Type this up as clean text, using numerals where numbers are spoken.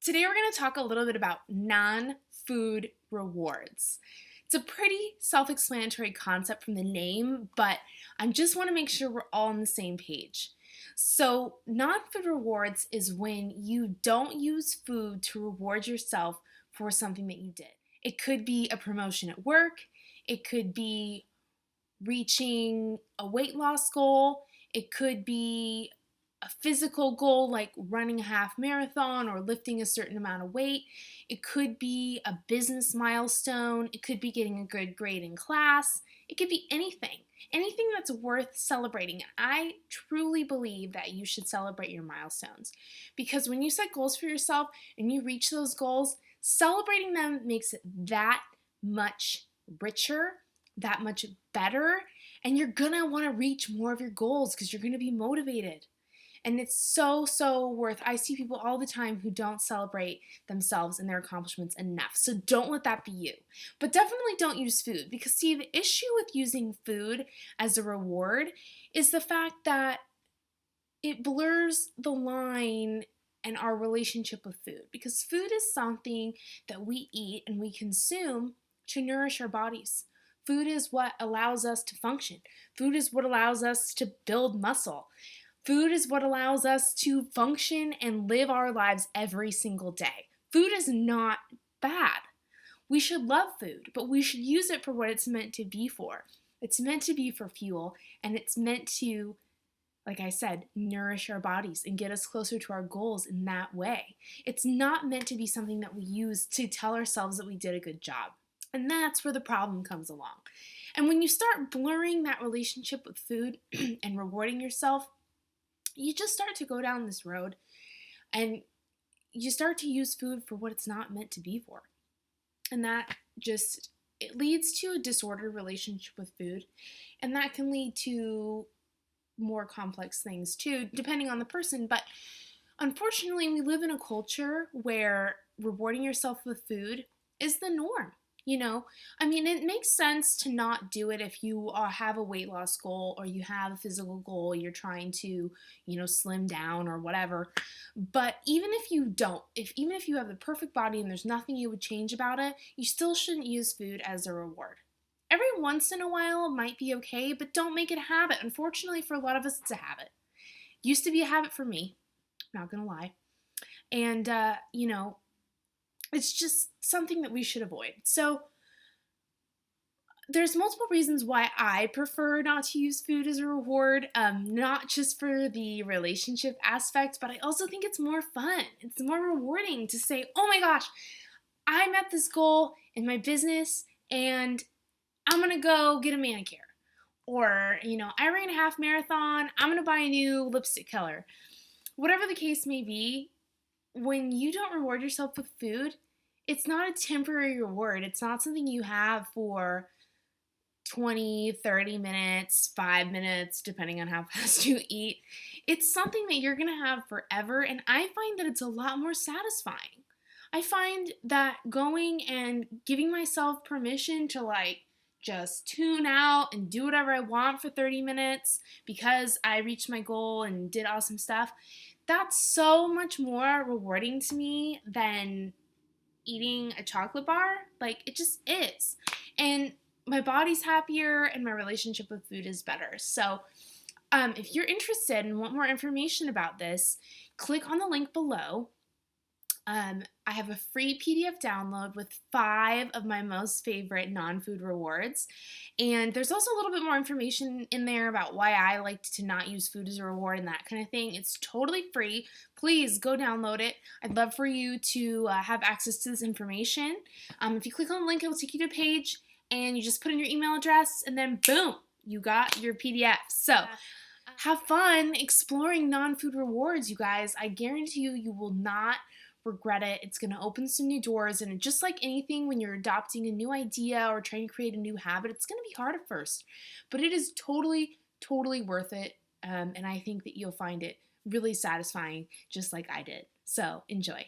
Today we're going to talk a little bit about non-food rewards. It's a pretty self-explanatory concept from the name, but I just want to make sure we're all on the same page. So, non-food rewards is when you don't use food to reward yourself for something that you did. It could be a promotion at work, it could be reaching a weight loss goal, it could be a physical goal like running a half marathon or lifting a certain amount of weight. It could be a business milestone. It could be getting a good grade in class. It could be anything that's worth celebrating. And I truly believe that you should celebrate your milestones because when you set goals for yourself and you reach those goals, celebrating them makes it that much richer, that much better, and you're gonna want to reach more of your goals because you're gonna be motivated. And it's so worth. I see people all the time who don't celebrate themselves and their accomplishments enough. So don't let that be you. But definitely don't use food because see, the issue with using food as a reward is the fact that it blurs the line and our relationship with food because food is something that we eat and we consume to nourish our bodies. Food is what allows us to function. Food is what allows us to build muscle. Food is what allows us to function and live our lives every single day. Food is not bad. We should love food, but we should use it for what it's meant to be for. It's meant to be for fuel, and it's meant to, like I said, nourish our bodies and get us closer to our goals in that way. It's not meant to be something that we use to tell ourselves that we did a good job. And that's where the problem comes along. And when you start blurring that relationship with food and rewarding yourself, you just start to go down this road and you start to use food for what it's not meant to be for. And that just, it leads to a disordered relationship with food. And that can lead to more complex things too, depending on the person. But unfortunately, we live in a culture where rewarding yourself with food is the norm. It makes sense to not do it if you have a weight loss goal or you have a physical goal, you're trying to, slim down or whatever. But even if you don't, even if you have the perfect body and there's nothing you would change about it, you still shouldn't use food as a reward. Every once in a while might be okay, but don't make it a habit. Unfortunately, for a lot of us, it's a habit. Used to be a habit for me, not gonna lie. And, it's just something that we should avoid. So there's multiple reasons why I prefer not to use food as a reward, not just for the relationship aspect, but I also think it's more fun. It's more rewarding to say, oh my gosh, I met this goal in my business and I'm gonna go get a manicure. Or, I ran a half marathon, I'm gonna buy a new lipstick color. Whatever the case may be, when you don't reward yourself with food, it's not a temporary reward. It's not something you have for 20, 30 minutes, 5 minutes, depending on how fast you eat. It's something that you're going to have forever, and I find that it's a lot more satisfying. I find that going and giving myself permission to just tune out and do whatever I want for 30 minutes because I reached my goal and did awesome stuff, that's so much more rewarding to me than eating a chocolate bar. It just is. And my body's happier and my relationship with food is better. So if you're interested and want more information about this, click on the link below. I have a free PDF download with 5 of my most favorite non-food rewards. And there's also a little bit more information in there about why I like to not use food as a reward and that kind of thing. It's totally free. Please go download it. I'd love for you to have access to this information. If you click on the link, it will take you to a page and you just put in your email address and then boom, you got your PDF. So have fun exploring non-food rewards, you guys. I guarantee you will not regret it. It's going to open some new doors, and just like anything, when you're adopting a new idea or trying to create a new habit, it's going to be hard at first, but it is totally worth it, and I think that you'll find it really satisfying just like I did. So enjoy.